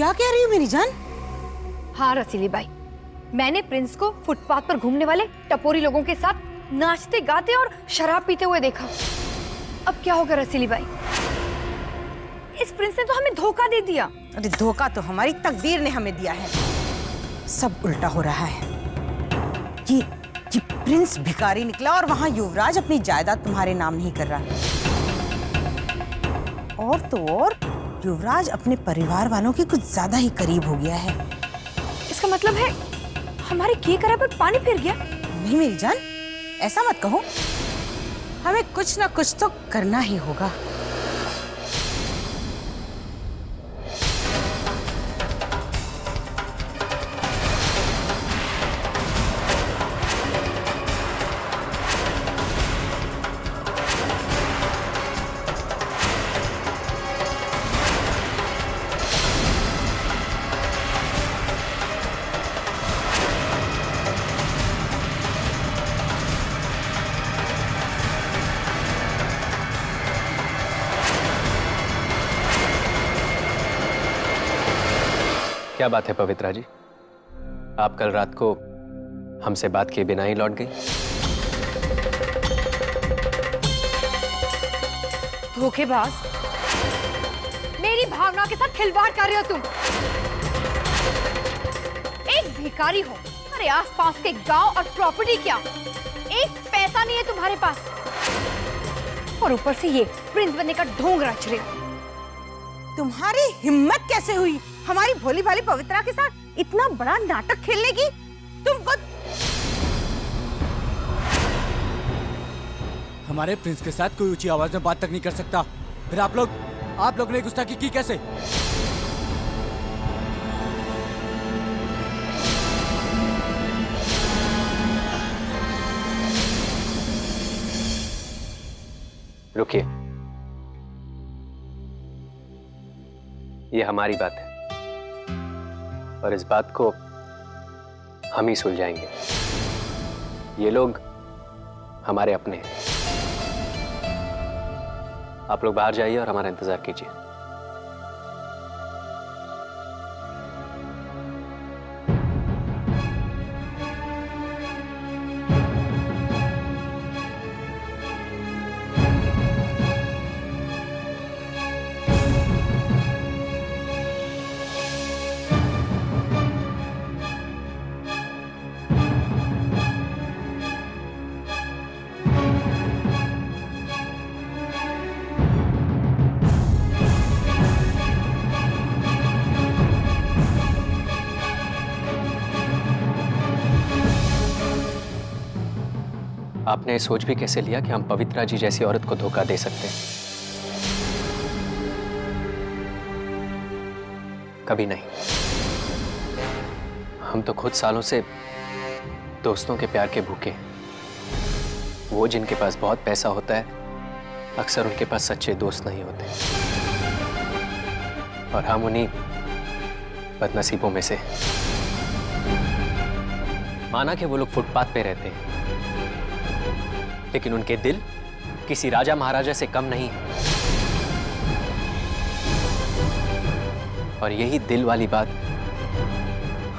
क्या कह रही हो मेरी जान? हाँ रसीली बाई, मैंने प्रिंस को फुटपाथ पर घूमने वाले टपोरी लोगों के साथ नाचते गाते और शराब पीते हुए देखा। अब क्या होगा रसीली बाई? इस प्रिंस ने तो हमें धोखा दे दिया। अरे धोखा तो हमारी तकदीर ने हमें दिया है। सब उल्टा हो रहा है। ये प्रिंस भिखारी निकला और वहां युवराज अपनी जायदाद तुम्हारे नाम नहीं कर रहा है। और तो और युवराज अपने परिवार वालों के कुछ ज्यादा ही करीब हो गया है। इसका मतलब है हमारे किए करे पर पानी फिर गया? नहीं मेरी जान, ऐसा मत कहो। हमें कुछ ना कुछ तो करना ही होगा। क्या बात है पवित्रा जी, आप कल रात को हमसे बात किए बिना ही लौट गई? धोखेबाज, मेरी भावना के साथ खिलवाड़ कर रहे हो तुम। एक भिखारी हो, अरे आसपास के गांव और प्रॉपर्टी क्या, एक पैसा नहीं है तुम्हारे पास, और ऊपर से ये प्रिंस बनने का ढोंग रच रहे हो। तुम्हारी हिम्मत कैसे हुई हमारी भोली भाली पवित्रा के साथ इतना बड़ा नाटक खेलने की? तुम खुद हमारे प्रिंस के साथ कोई ऊंची आवाज में बात तक नहीं कर सकता, फिर आप लोग ने गुस्ताखी की कैसे? रुकिए, ये हमारी बात है और इस बात को हम ही सुलझाएंगे। ये लोग हमारे अपने हैं। आप लोग बाहर जाइए और हमारा इंतजार कीजिए। आपने सोच भी कैसे लिया कि हम पवित्रा जी जैसी औरत को धोखा दे सकते हैं? कभी नहीं। हम तो खुद सालों से दोस्तों के प्यार के भूखे हैं। वो जिनके पास बहुत पैसा होता है, अक्सर उनके पास सच्चे दोस्त नहीं होते, और हम उन्हीं बदनसीबों में से। माना कि वो लोग फुटपाथ पे रहते हैं, लेकिन उनके दिल किसी राजा महाराजा से कम नहीं है। और यही दिल वाली बात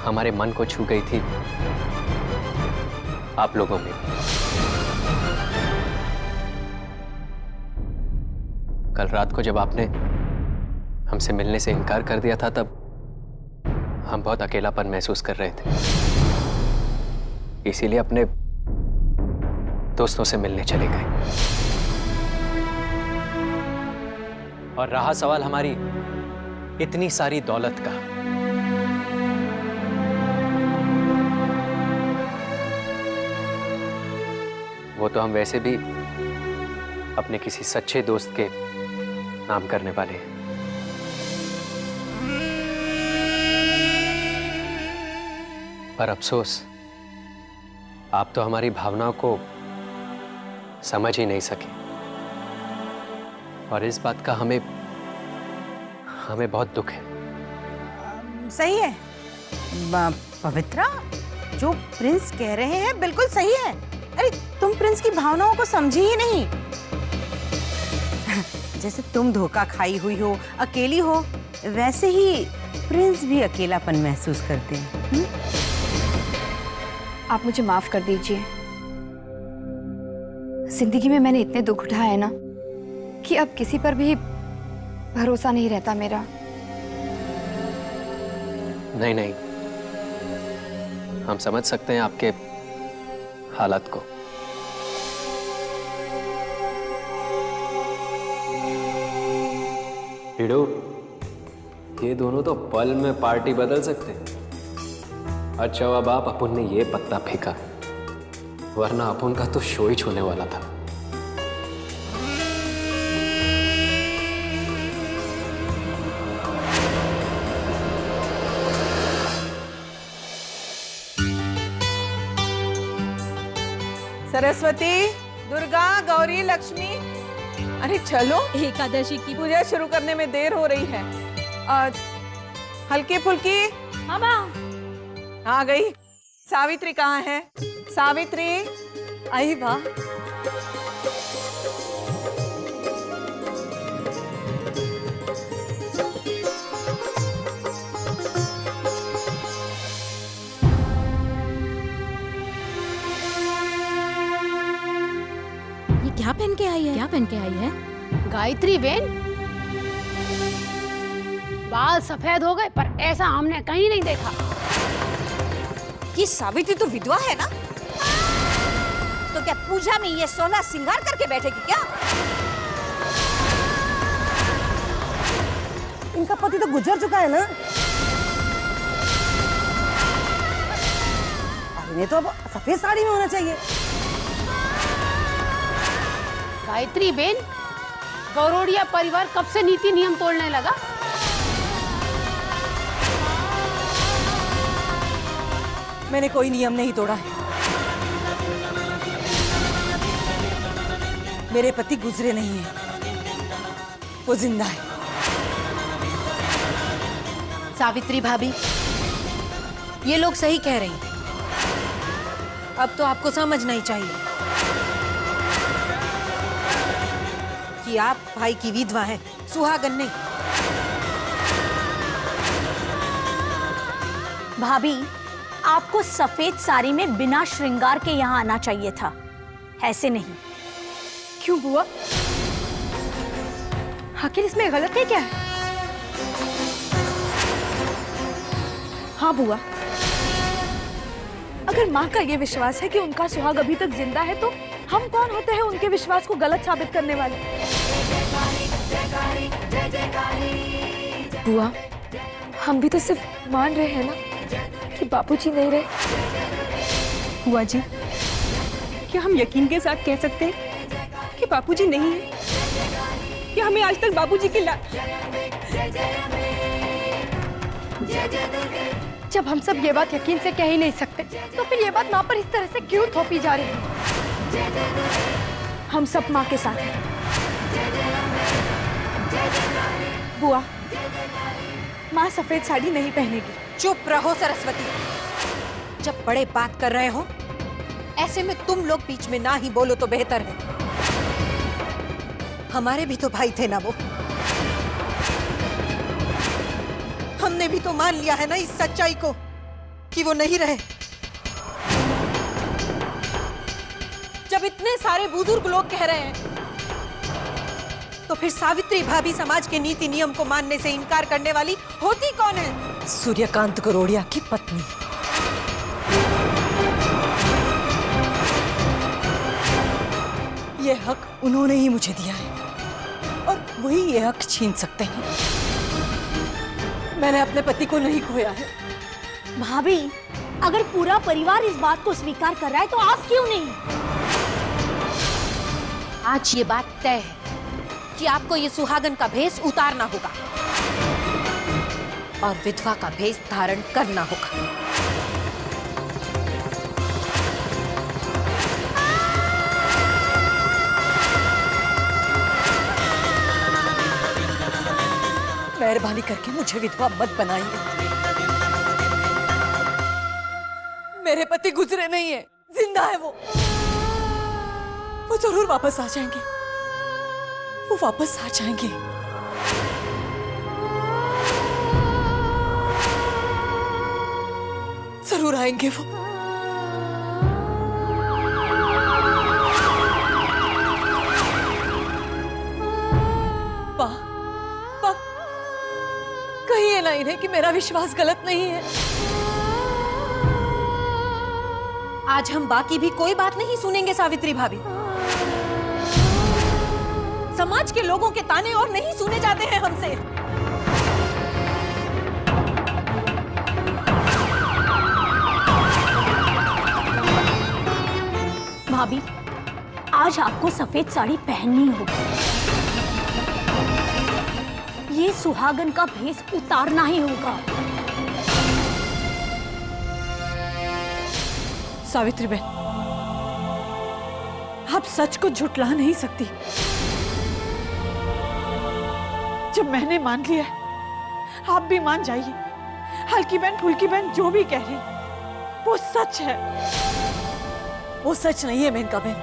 हमारे मन को छू गई थी आप लोगों में। कल रात को जब आपने हमसे मिलने से इनकार कर दिया था, तब हम बहुत अकेलापन महसूस कर रहे थे। इसीलिए अपने दोस्तों से मिलने चले गए। और रहा सवाल हमारी इतनी सारी दौलत का, वो तो हम वैसे भी अपने किसी सच्चे दोस्त के नाम करने वाले हैं। पर अफसोस, आप तो हमारी भावनाओं को समझ ही नहीं सके, और इस बात का हमें बहुत दुख है। सही है पवित्रा, जो प्रिंस कह रहे हैं बिल्कुल सही है। अरे तुम प्रिंस की भावनाओं को समझी ही नहीं। जैसे तुम धोखा खाई हुई हो, अकेली हो, वैसे ही प्रिंस भी अकेलापन महसूस करते हैं। आप मुझे माफ कर दीजिए। जिंदगी में मैंने इतने दुख उठाए हैं ना कि अब किसी पर भी भरोसा नहीं रहता मेरा। नहीं नहीं, हम समझ सकते हैं आपके हालात को। हीरो, ये दोनों तो पल में पार्टी बदल सकते हैं। अच्छा हुआ बाप अपुन ने ये पत्ता फेंका, वरना अपुन का तो शो ही छूने वाला था। सरस्वती, दुर्गा, गौरी, लक्ष्मी, अरे चलो, एकादशी की पूजा शुरू करने में देर हो रही है। हल्की फुल्की मामा आ गई। सावित्री कहाँ है? सावित्री आई वाह। ये क्या पहन के आई है? क्या पहन के आई है? गायत्री बेन, बाल सफेद हो गए पर ऐसा हमने कहीं नहीं देखा। ये सावित्री तो विधवा है ना? तो क्या पूजा में ये 16 श्रृंगार करके बैठेगी क्या? इनका पति तो गुजर चुका है ना। इन्हें तो अब सफेद साड़ी में होना चाहिए। गायत्री बेन, गौरोड़िया परिवार कब से नीति नियम तोड़ने लगा? मैंने कोई नियम नहीं तोड़ा है। मेरे पति गुजरे नहीं हैं, वो जिंदा है। सावित्री भाभी, ये लोग सही कह रही हैं। अब तो आपको समझना ही चाहिए कि आप भाई की विधवा हैं, सुहागन नहीं। भाभी, आपको सफेद साड़ी में बिना श्रृंगार के यहाँ आना चाहिए था, ऐसे नहीं। क्यों बुआ? आखिर इसमें गलत है क्या है? हाँ बुआ, अगर माँ का ये विश्वास है कि उनका सुहाग अभी तक जिंदा है, तो हम कौन होते हैं उनके विश्वास को गलत साबित करने वाले? बुआ, हम भी तो सिर्फ मान रहे हैं ना कि बापूजी नहीं रहे। बुआ जी, क्या हम यकीन के साथ कह सकते हैं कि बापूजी नहीं है? क्या हमें आज तक बापूजी की जब हम सब ये बात यकीन से कह ही नहीं सकते, तो फिर ये बात माँ पर इस तरह से क्यों थोपी जा रही है? हम सब माँ के साथ हैं। बुआ, माँ सफेद साड़ी नहीं पहनेगी। चुप रहो सरस्वती, जब बड़े बात कर रहे हो ऐसे में तुम लोग बीच में ना ही बोलो तो बेहतर है। हमारे भी तो भाई थे ना वो, हमने भी तो मान लिया है ना इस सच्चाई को कि वो नहीं रहे। जब इतने सारे बुजुर्ग लोग कह रहे हैं तो फिर सावित्री भाभी समाज के नीति नियम को मानने से इनकार करने वाली होती कौन है? सूर्यकांत गौरोड़िया की पत्नी। ये हक उन्होंने ही मुझे दिया है और वही ये हक छीन सकते हैं। मैंने अपने पति को नहीं खोया है। भाभी, अगर पूरा परिवार इस बात को स्वीकार कर रहा है तो आप क्यों नहीं? आज ये बात तय है कि आपको ये सुहागन का भेष उतारना होगा और विधवा का भेष धारण करना होगा। मेहरबानी करके मुझे विधवा मत बनाइए। मेरे पति गुजरे नहीं है, जिंदा है वो जरूर वापस आ जाएंगे। वो वापस आ जाएंगे। जरूर आएंगे वो। कहिए ना इन्हें कि मेरा विश्वास गलत नहीं है। आज हम बाकी भी कोई बात नहीं सुनेंगे सावित्री भाभी। समाज के लोगों के ताने और नहीं सुने जाते हैं हमसे। भाभी, आज आपको सफेद साड़ी पहननी होगी। ये सुहागन का भेष उतारना ही होगा। सावित्री बहन, आप सच को झुठला नहीं सकती। जब मैंने मान लिया है, आप भी मान जाइए। हल्की बहन फुल्की बहन जो भी कह रही वो सच है। वो सच नहीं है मेनका बहन।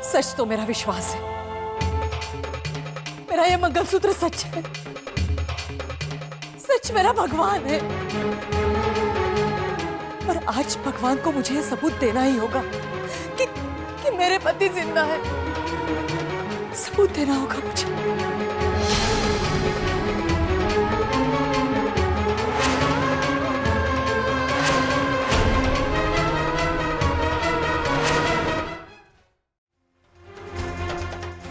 सच तो मेरा विश्वास है। मेरा ये मंगलसूत्र सच है। सच मेरा भगवान है। पर आज भगवान को मुझे ये सबूत देना ही होगा कि मेरे पति जिंदा है। सबूत देना होगा मुझे।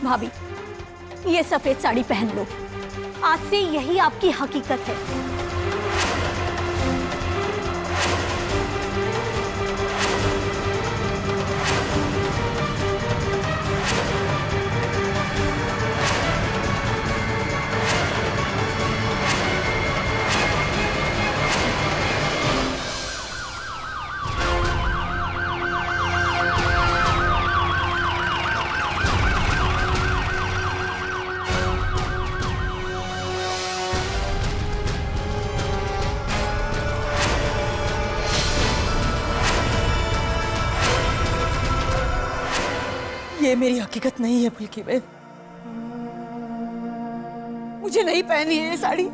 भाभी, ये सफेद साड़ी पहन लो। आज से यही आपकी हकीकत है। ये मेरी हकीकत नहीं है फुल्की बहन। मुझे नहीं पहननी है ये साड़ी।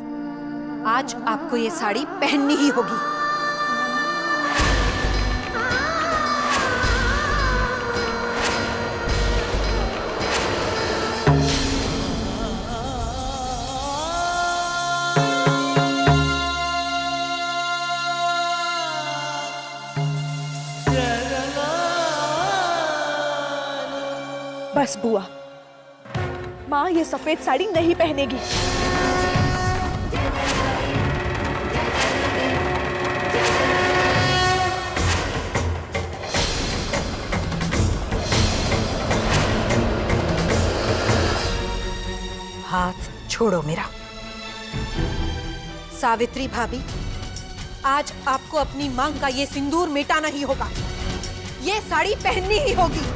आज आपको ये साड़ी पहननी ही होगी। बस बुआ, माँ ये सफेद साड़ी नहीं पहनेगी। हाथ छोड़ो मेरा। सावित्री भाभी, आज आपको अपनी मांग का ये सिंदूर मिटाना ही होगा। ये साड़ी पहननी ही होगी।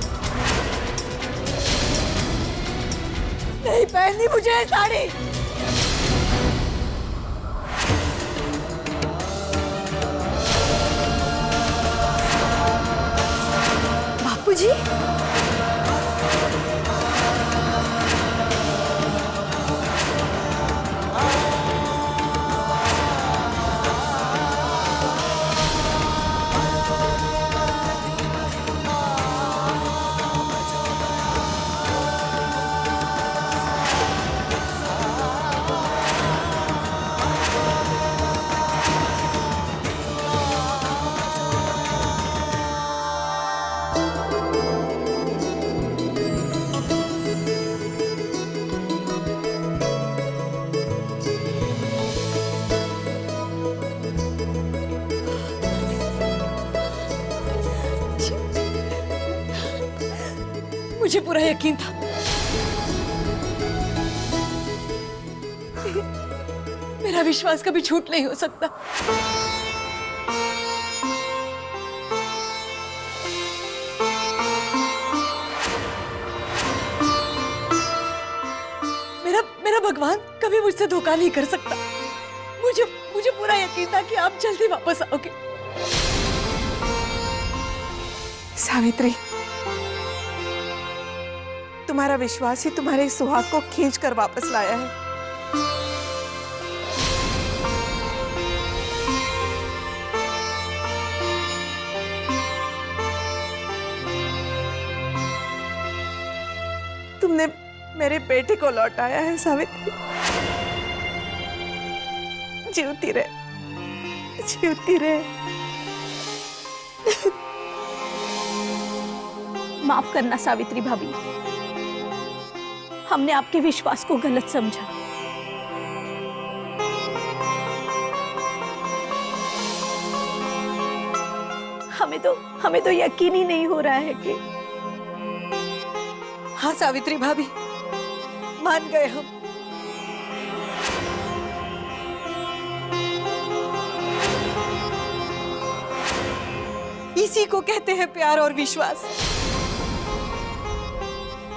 नहीं पहननी मुझे ये साड़ी। बापूजी, मुझे पूरा यकीन था। मेरा विश्वास कभी झूठ नहीं हो सकता। मेरा भगवान कभी मुझसे धोखा नहीं कर सकता। मुझे पूरा यकीन था कि आप जल्दी वापस आओगे। सावित्री, तुम्हारा विश्वास ही तुम्हारे इस सुहाग को खींच कर वापस लाया है। तुमने मेरे बेटे को लौटाया है सावित्री। जीवती रहे, जीवती रहे। माफ करना सावित्री भाभी, हमने आपके विश्वास को गलत समझा। हमें तो यकीन ही नहीं हो रहा है कि हाँ सावित्री भाभी, मान गए हम। इसी को कहते हैं प्यार और विश्वास,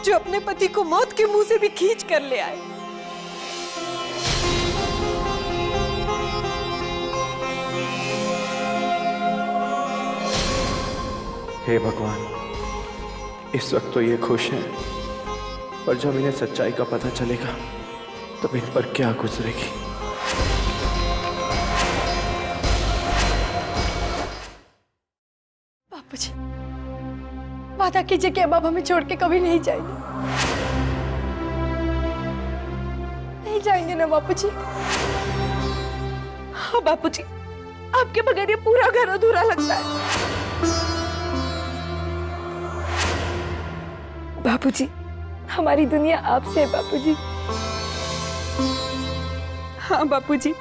जो अपने पति को मौत के मुंह से भी खींच कर ले आए। हे भगवान, इस वक्त तो ये खुश हैं, पर जब इन्हें सच्चाई का पता चलेगा तब इन पर क्या गुजरेगी। बापूजी, वादा कीजिए कि अब आप हमें छोड़ के कभी नहीं जाएंगे। नहीं जाएंगे ना बापूजी? हाँ बापूजी, आपके बगैर ये पूरा घर अधूरा लगता है। बापूजी, हमारी दुनिया आपसे है बापूजी। हाँ बापूजी,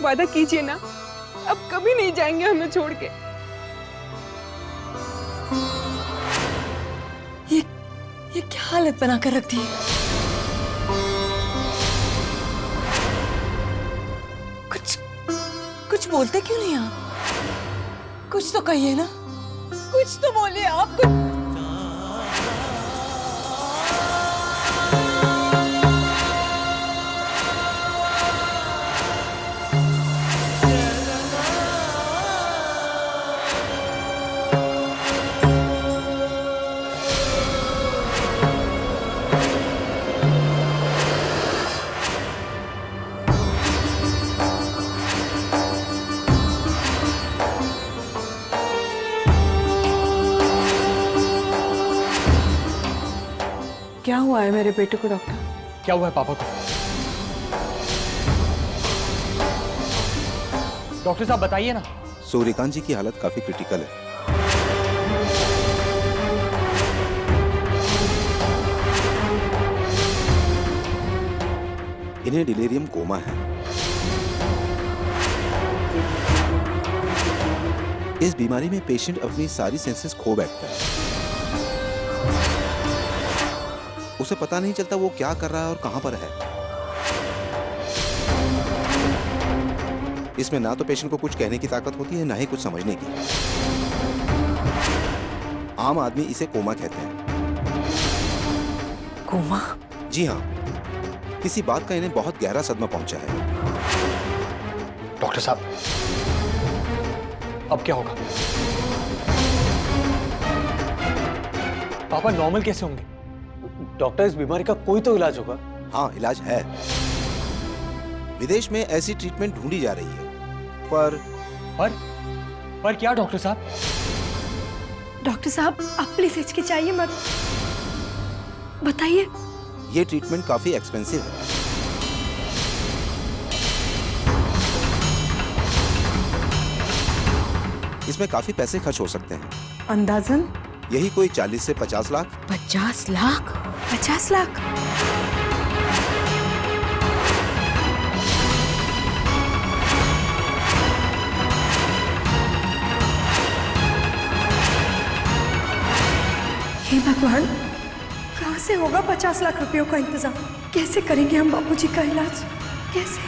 वादा कीजिए ना, अब कभी नहीं जाएंगे हमें छोड़ के। ये क्या हालत बना कर रख दी है? कुछ बोलते क्यों नहीं आप? कुछ तो कहिए ना, कुछ तो बोलिए आप। क्या हुआ है मेरे बेटे को डॉक्टर? क्या हुआ है पापा को? डॉक्टर साहब बताइए ना। सूर्यकांत जी की हालत काफी क्रिटिकल है। इन्हें डिलीरियम कोमा है। इस बीमारी में पेशेंट अपनी सारी सेंसेस खो बैठता है। उसे पता नहीं चलता वो क्या कर रहा है और कहां पर है। इसमें ना तो पेशेंट को कुछ कहने की ताकत होती है, ना ही कुछ समझने की। आम आदमी इसे कोमा कहते हैं। कोमा? जी हाँ, किसी बात का इन्हें बहुत गहरा सदमा पहुंचा है। डॉक्टर साहब, अब क्या होगा? पापा नॉर्मल कैसे होंगे? डॉक्टर, इस बीमारी का कोई तो इलाज होगा। हाँ, इलाज है। विदेश में ऐसी ट्रीटमेंट ढूंढी जा रही है, पर क्या डॉक्टर साहब? डॉक्टर साहब, आप प्लीज हिचकिचाइए मत, बताइए। ये ट्रीटमेंट काफी एक्सपेंसिव है। इसमें काफी पैसे खर्च हो सकते हैं। अंदाजन यही कोई 40 से 50 लाख। 50 लाख? 50 लाख? हे भगवान, कहाँ से होगा 50 लाख रुपयों का इंतजाम? कैसे करेंगे हम बापूजी का इलाज? कैसे?